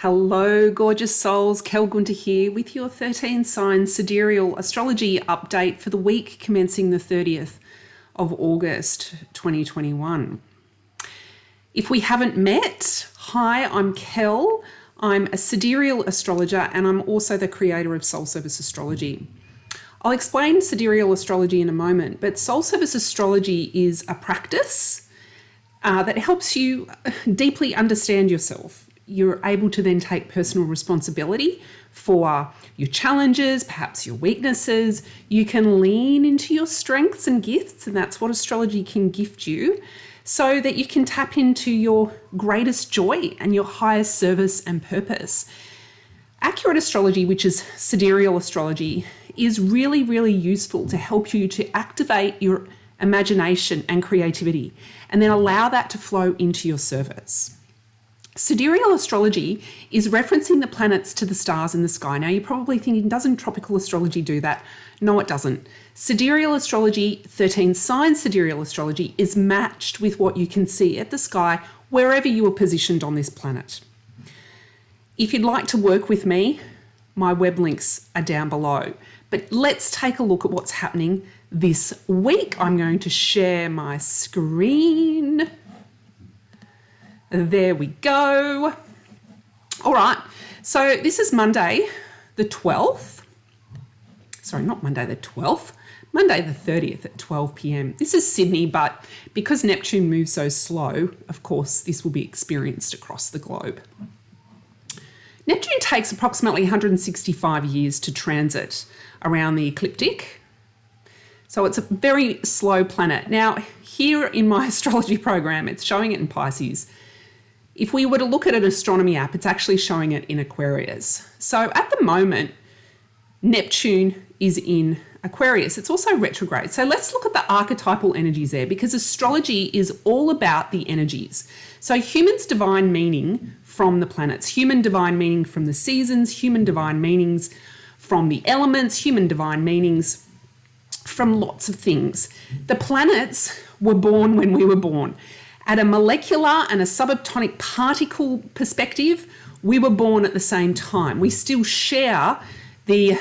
Hello, gorgeous souls. Kel Gunter here with your 13 signs Sidereal Astrology update for the week commencing the 30th of August 2021. If we haven't met, hi, I'm Kel. I'm a Sidereal astrologer and I'm also the creator of Soul Service Astrology. I'll explain Sidereal Astrology in a moment, but Soul Service Astrology is a practice that helps you deeply understand yourself. You're able to then take personal responsibility for your challenges, perhaps your weaknesses. You can lean into your strengths and gifts, and that's what astrology can gift you, so that you can tap into your greatest joy and your highest service and purpose. Accurate astrology, which is sidereal astrology, is really, really useful to help you to activate your imagination and creativity, and then allow that to flow into your service. Sidereal astrology is referencing the planets to the stars in the sky. Now, you're probably thinking, doesn't tropical astrology do that? No, it doesn't. Sidereal astrology, 13 signs sidereal astrology, is matched with what you can see at the sky wherever you are positioned on this planet. If you'd like to work with me, my web links are down below. But let's take a look at what's happening this week. I'm going to share my screen. There we go. All right, so this is Monday the 12th. Sorry, not Monday the 12th, Monday the 30th at 12 p.m. This is Sydney, but because Neptune moves so slow, of course, this will be experienced across the globe. Neptune takes approximately 165 years to transit around the ecliptic. So it's a very slow planet. Now, here in my astrology program, it's showing it in Pisces. If we were to look at an astronomy app, it's actually showing it in Aquarius. So at the moment, Neptune is in Aquarius. It's also retrograde. So let's look at the archetypal energies there, because astrology is all about the energies. So humans' divine meaning from the planets, human divine meaning from the seasons, human divine meanings from the elements, human divine meanings from lots of things. The planets were born when we were born. At a molecular and a subatomic particle perspective, we were born at the same time. We still share the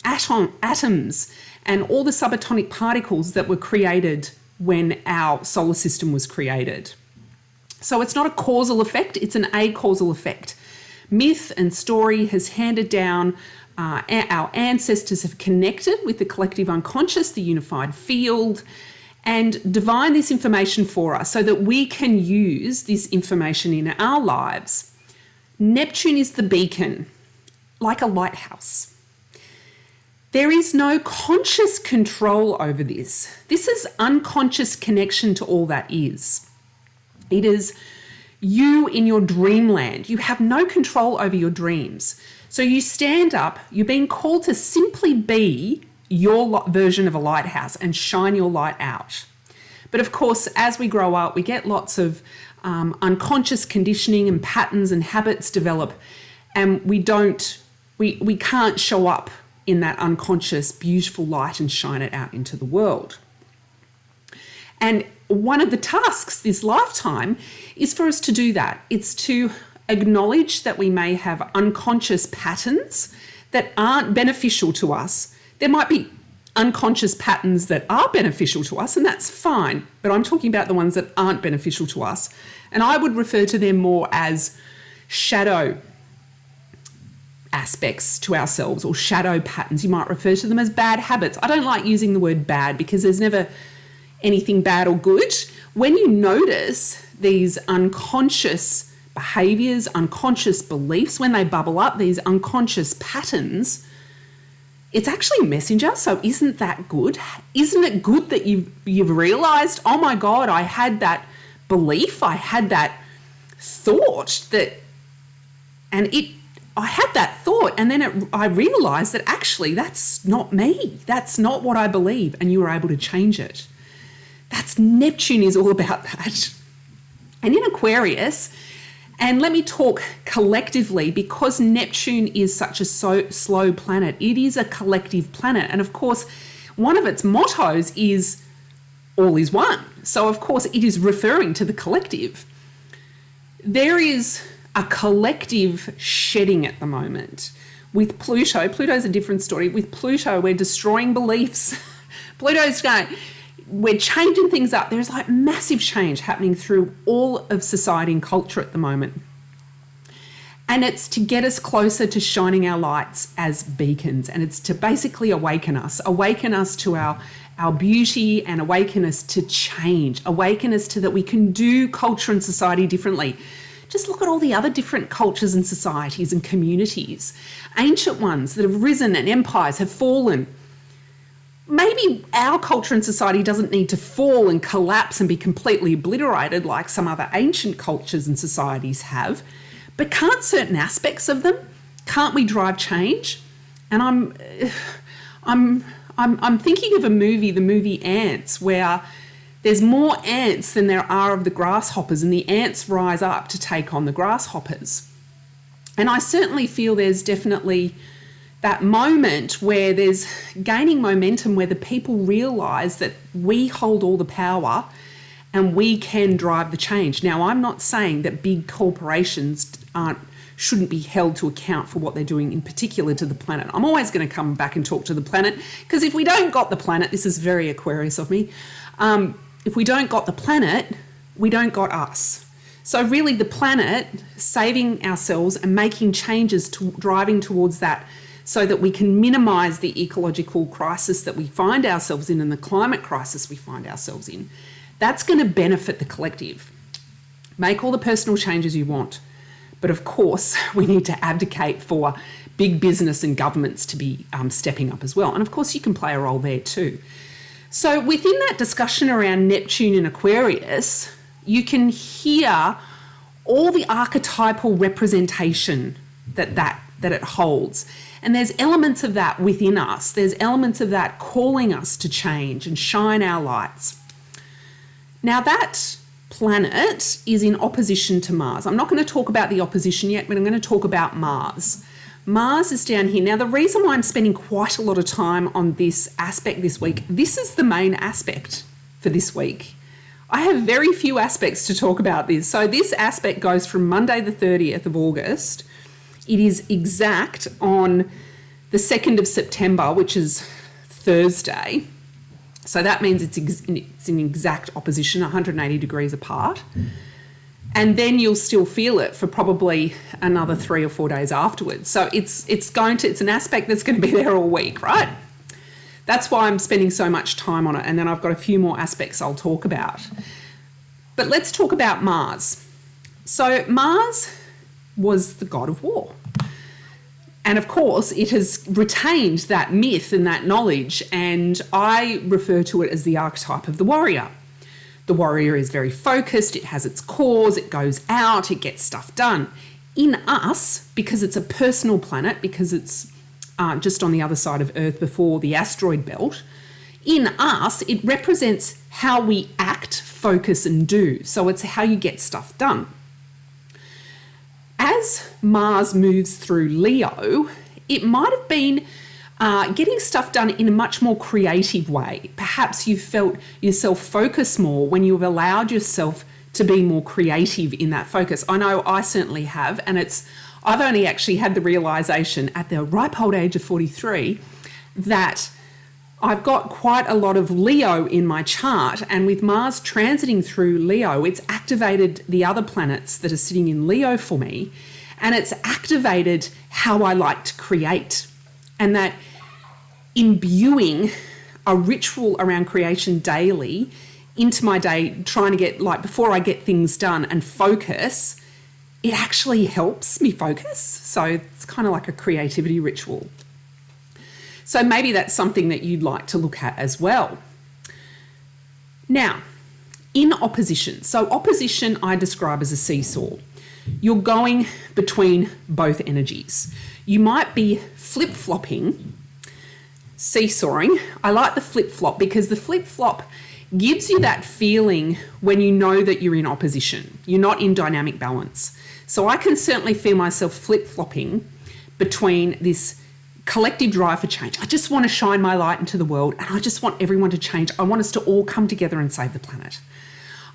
atoms and all the subatomic particles that were created when our solar system was created. So it's not a causal effect, it's an acausal effect. Myth and story has handed down, our ancestors have connected with the collective unconscious, the unified field, and divine this information for us so that we can use this information in our lives. Neptune is the beacon, like a lighthouse. There is no conscious control over this. This is unconscious connection to all that is. It is you in your dreamland. You have no control over your dreams. So you stand up, you're being called to simply be your version of a lighthouse and shine your light out. But of course, as we grow up, we get lots of unconscious conditioning and patterns and habits develop, and we can't show up in that unconscious, beautiful light and shine it out into the world. And one of the tasks this lifetime is for us to do that. It's to acknowledge that we may have unconscious patterns that aren't beneficial to us. There might be unconscious patterns that are beneficial to us, and that's fine, but I'm talking about the ones that aren't beneficial to us. And I would refer to them more as shadow aspects to ourselves, or shadow patterns. You might refer to them as bad habits. I don't like using the word bad because there's never anything bad or good. When you notice these unconscious behaviors, unconscious beliefs, when they bubble up, these unconscious patterns, it's actually a messenger. So isn't that good? Isn't it good that you've realized, oh my God, I had that belief, I had that thought I had that thought, and then I realized that actually that's not me. That's not what I believe, and you were able to change it. That's Neptune is all about that. And in Aquarius, and let me talk collectively, because Neptune is such a slow planet, it is a collective planet. And of course, one of its mottos is all is one. So of course, it is referring to the collective. There is a collective shedding at the moment. With Pluto's a different story. With Pluto, we're destroying beliefs. Pluto's going, we're changing things up. There's like massive change happening through all of society and culture at the moment. And it's to get us closer to shining our lights as beacons. And it's to basically awaken us to our beauty, and awaken us to change, awaken us to that we can do culture and society differently. Just look at all the other different cultures and societies and communities, ancient ones that have risen and empires have fallen. Maybe our culture and society doesn't need to fall and collapse and be completely obliterated like some other ancient cultures and societies have, but can't certain aspects of them, can't we drive change? And I'm thinking of a movie, the movie Ants, where there's more ants than there are of the grasshoppers, and the ants rise up to take on the grasshoppers. And I certainly feel there's definitely that moment where there's gaining momentum, where the people realise that we hold all the power and we can drive the change. Now, I'm not saying that big corporations shouldn't be held to account for what they're doing, in particular to the planet. I'm always going to come back and talk to the planet, because if we don't got the planet, this is very Aquarius of me, if we don't got the planet, we don't got us. So really the planet, saving ourselves and making changes, to driving towards that, so that we can minimise the ecological crisis that we find ourselves in and the climate crisis we find ourselves in, that's going to benefit the collective. Make all the personal changes you want. But of course, we need to advocate for big business and governments to be stepping up as well. And of course, you can play a role there too. So within that discussion around Neptune and Aquarius, you can hear all the archetypal representation that it holds. And there's elements of that within us. There's elements of that calling us to change and shine our lights. Now that planet is in opposition to Mars. I'm not going to talk about the opposition yet, but I'm going to talk about Mars. Mars is down here. Now, the reason why I'm spending quite a lot of time on this aspect this week, this is the main aspect for this week. I have very few aspects to talk about this. So this aspect goes from Monday the 30th of August. It is exact on the 2nd of September, which is Thursday. So that means it's in exact opposition, 180 degrees apart. And then you'll still feel it for probably another 3 or 4 days afterwards. So it's an aspect that's going to be there all week, right? That's why I'm spending so much time on it. And then I've got a few more aspects I'll talk about. But let's talk about Mars. So Mars was the god of war. And of course, it has retained that myth and that knowledge. And I refer to it as the archetype of the warrior. The warrior is very focused, it has its cause, it goes out, it gets stuff done. In us, because it's a personal planet, because it's just on the other side of Earth before the asteroid belt, in us, it represents how we act, focus and do. So it's how you get stuff done. As Mars moves through Leo, it might have been getting stuff done in a much more creative way. Perhaps you felt yourself focus more when you've allowed yourself to be more creative in that focus. I know I certainly have, and I've only actually had the realization at the ripe old age of 43 that I've got quite a lot of Leo in my chart, and with Mars transiting through Leo, it's activated the other planets that are sitting in Leo for me, and it's activated how I like to create. And that imbuing a ritual around creation daily into my day, trying to get, before I get things done and focus, it actually helps me focus. So it's kind of like a creativity ritual. So maybe that's something that you'd like to look at as well. Now, in opposition. So opposition I describe as a seesaw. You're going between both energies. You might be flip-flopping, seesawing. I like the flip-flop because the flip-flop gives you that feeling when you know that you're in opposition. You're not in dynamic balance. So I can certainly feel myself flip-flopping between this collective drive for change. I just want to shine my light into the world, and I just want everyone to change. I want us to all come together and save the planet.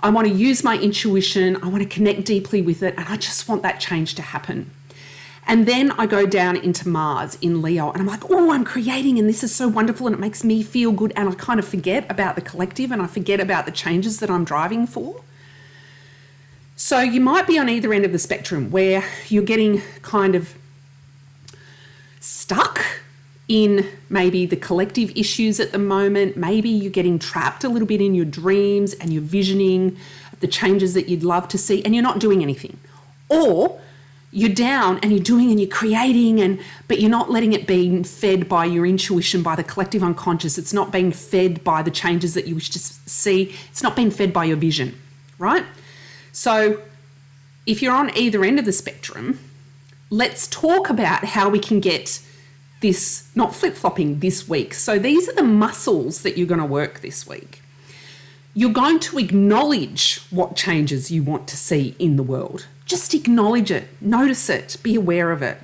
I want to use my intuition. I want to connect deeply with it. And I just want that change to happen. And then I go down into Mars in Leo and I'm like, oh, I'm creating and this is so wonderful and it makes me feel good. And I kind of forget about the collective and I forget about the changes that I'm driving for. So you might be on either end of the spectrum where you're getting kind of stuck in maybe the collective issues at the moment. Maybe you're getting trapped a little bit in your dreams and you're visioning the changes that you'd love to see and you're not doing anything. Or you're down and you're doing and you're creating, but you're not letting it be fed by your intuition, by the collective unconscious. It's not being fed by the changes that you wish to see. It's not being fed by your vision, right? So if you're on either end of the spectrum, let's talk about how we can get this not flip-flopping this week. So these are the muscles that you're going to work this week. You're going to acknowledge what changes you want to see in the world. Just acknowledge it, notice it, be aware of it.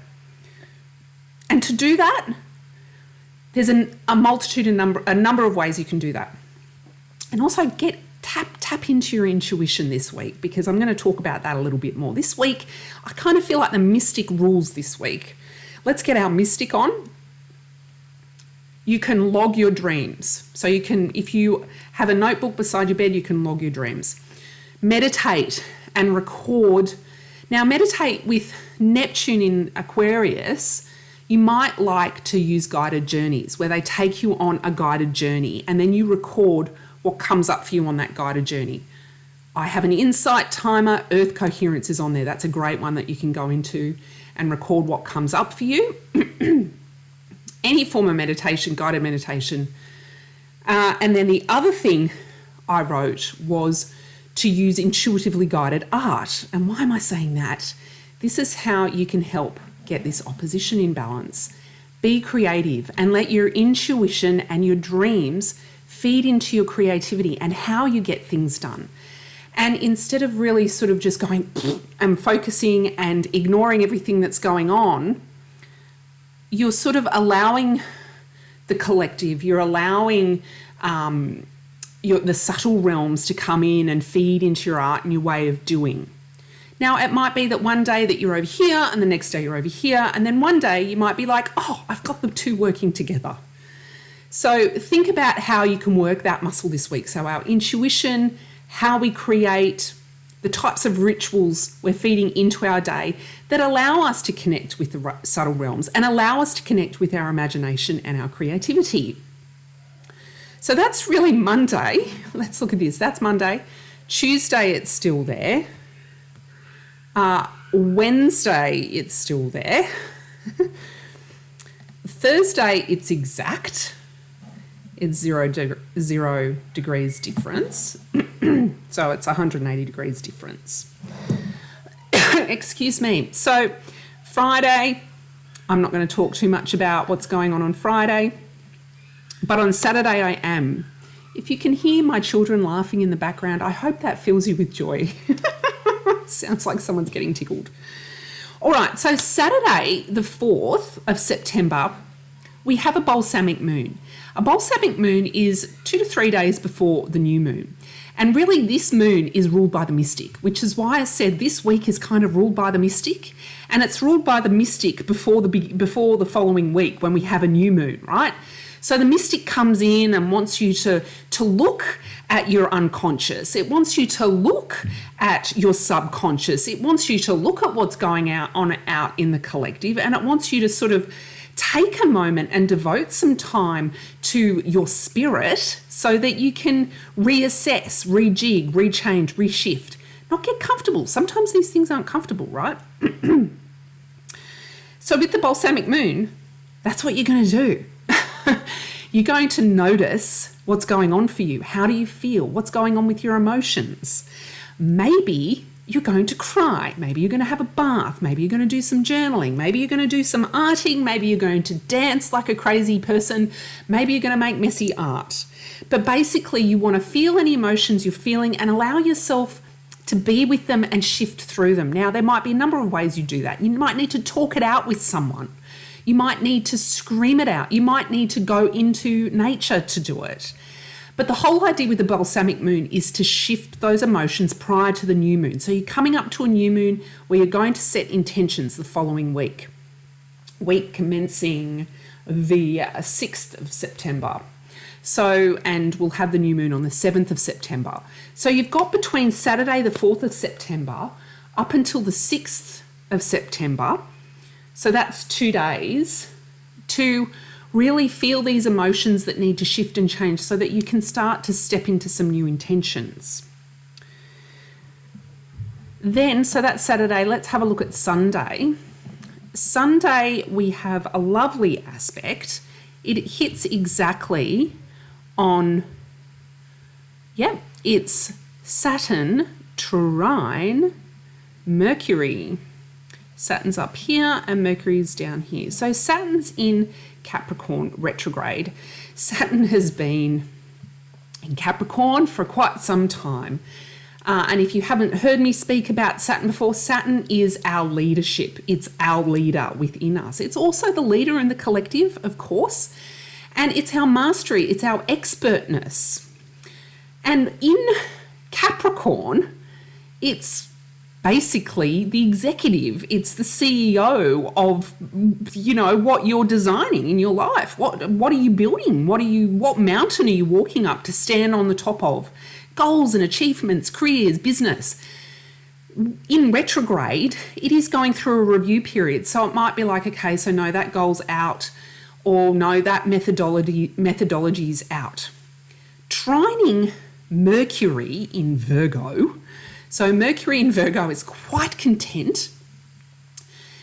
And to do that, there's a number of ways you can do that. And also tap into your intuition this week, because I'm going to talk about that a little bit more. This week, I kind of feel like the mystic rules this week. Let's get our mystic on. You can log your dreams. So you can, if you have a notebook beside your bed, you can log your dreams. Meditate and record. Now, meditate with Neptune in Aquarius. You might like to use guided journeys where they take you on a guided journey and then you record what comes up for you on that guided journey. I have an insight timer. Earth coherence is on there. That's a great one that you can go into and record what comes up for you. Any form of meditation, guided meditation. And then the other thing I wrote was to use intuitively guided art. And why am I saying that? This is how you can help get this opposition in balance. Be creative and let your intuition and your dreams feed into your creativity and how you get things done. And instead of really sort of just going and focusing and ignoring everything that's going on, you're sort of allowing the collective, you're allowing the subtle realms to come in and feed into your art and your way of doing. Now, it might be that one day that you're over here and the next day you're over here, and then one day you might be like, oh, I've got the two working together. So think about how you can work that muscle this week. So our intuition, how we create, the types of rituals we're feeding into our day that allow us to connect with the subtle realms and allow us to connect with our imagination and our creativity. So that's really Monday. Let's look at this. That's Monday. Tuesday, it's still there. Wednesday, it's still there. Thursday, it's exact. It's 0 degrees difference. So it's 180 degrees difference. Excuse me. So Friday, I'm not going to talk too much about what's going on Friday, but on Saturday I am. If you can hear my children laughing in the background, I hope that fills you with joy. Sounds like someone's getting tickled. All right, so Saturday, the 4th of September, we have a Balsamic Moon. A Balsamic Moon is 2 to 3 days before the new moon. And really this moon is ruled by the mystic, which is why I said this week is kind of ruled by the mystic. And it's ruled by the mystic before the following week when we have a new moon, right? So the mystic comes in and wants you to look at your unconscious. It wants you to look at your subconscious. It wants you to look at what's going out in the collective, and it wants you to sort of take a moment and devote some time to your spirit so that you can reassess, rejig, rechange, reshift, not get comfortable. Sometimes these things aren't comfortable, right? So with the Balsamic Moon, that's what you're going to do. You're going to notice what's going on for you. How do you feel? What's going on with your emotions? Maybe you're going to cry. Maybe you're going to have a bath. Maybe you're going to do some journaling. Maybe you're going to do some arting. Maybe you're going to dance like a crazy person. Maybe you're going to make messy art. But basically, you want to feel any emotions you're feeling and allow yourself to be with them and shift through them. Now, there might be a number of ways you do that. You might need to talk it out with someone. You might need to scream it out. You might need to go into nature to do it. But the whole idea with the Balsamic Moon is to shift those emotions prior to the new moon. So you're coming up to a new moon where you're going to set intentions the following week. Week commencing the 6th of September. So, and we'll have the new moon on the 7th of September. So you've got between Saturday, the 4th of September, up until the 6th of September. So that's 2 days to really feel these emotions that need to shift and change so that you can start to step into some new intentions. Then, so that's Saturday, let's have a look at Sunday. Sunday, we have a lovely aspect. It hits exactly on, it's Saturn trine Mercury. Saturn's up here and Mercury's down here. So Saturn's in Capricorn retrograde. Saturn has been in Capricorn for quite some time. And if you haven't heard me speak about Saturn before, Saturn is our leadership. It's our leader within us. It's also the leader in the collective, of course. And it's our mastery. It's our expertness. And in Capricorn, it's basically the executive. It's the CEO of, what you're designing in your life. What are you building? What mountain are you walking up to stand on the top of? Goals and achievements, careers, business. In retrograde, it is going through a review period. So it might be like, okay, so no, that goal's out, or no, that methodology is out. Trining Mercury in Virgo. So Mercury in Virgo is quite content.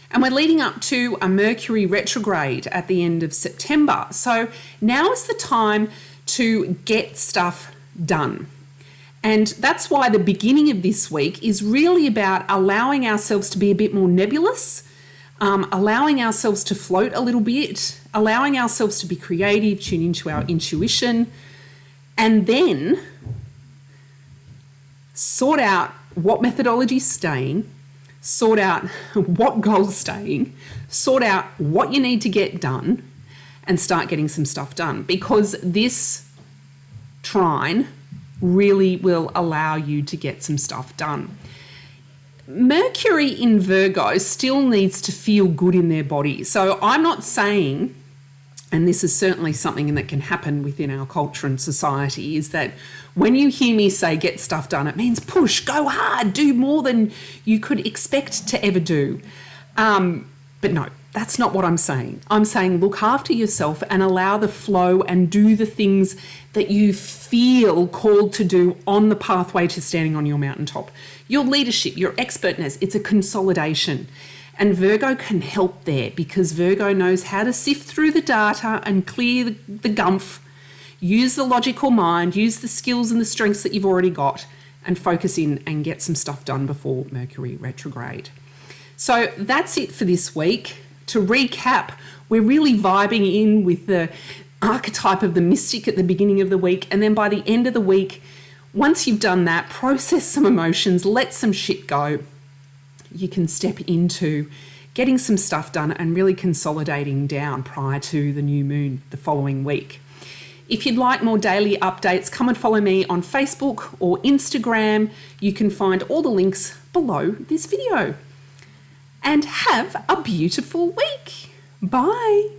And we're leading up to a Mercury retrograde at the end of September. So now is the time to get stuff done. And that's why the beginning of this week is really about allowing ourselves to be a bit more nebulous, allowing ourselves to float a little bit, allowing ourselves to be creative, tune into our intuition, and then sort out what methodology is staying, sort out what goals staying, sort out what you need to get done, and start getting some stuff done, because this trine really will allow you to get some stuff done. Mercury in Virgo still needs to feel good in their body. So I'm not saying, and this is certainly something that can happen within our culture and society, is that when you hear me say get stuff done, it means push, go hard, do more than you could expect to ever do. But no, that's not what I'm saying. I'm saying look after yourself and allow the flow and do the things that you feel called to do on the pathway to standing on your mountaintop. Your leadership, your expertness, it's a consolidation. And Virgo can help there because Virgo knows how to sift through the data and clear the gumph, use the logical mind, use the skills and the strengths that you've already got, and focus in and get some stuff done before Mercury retrograde. So that's it for this week. To recap, we're really vibing in with the archetype of the mystic at the beginning of the week, and then by the end of the week, once you've done that, process some emotions, let some shit go, you can step into getting some stuff done and really consolidating down prior to the new moon the following week. If you'd like more daily updates, come and follow me on Facebook or Instagram. You can find all the links below this video. And have a beautiful week. Bye.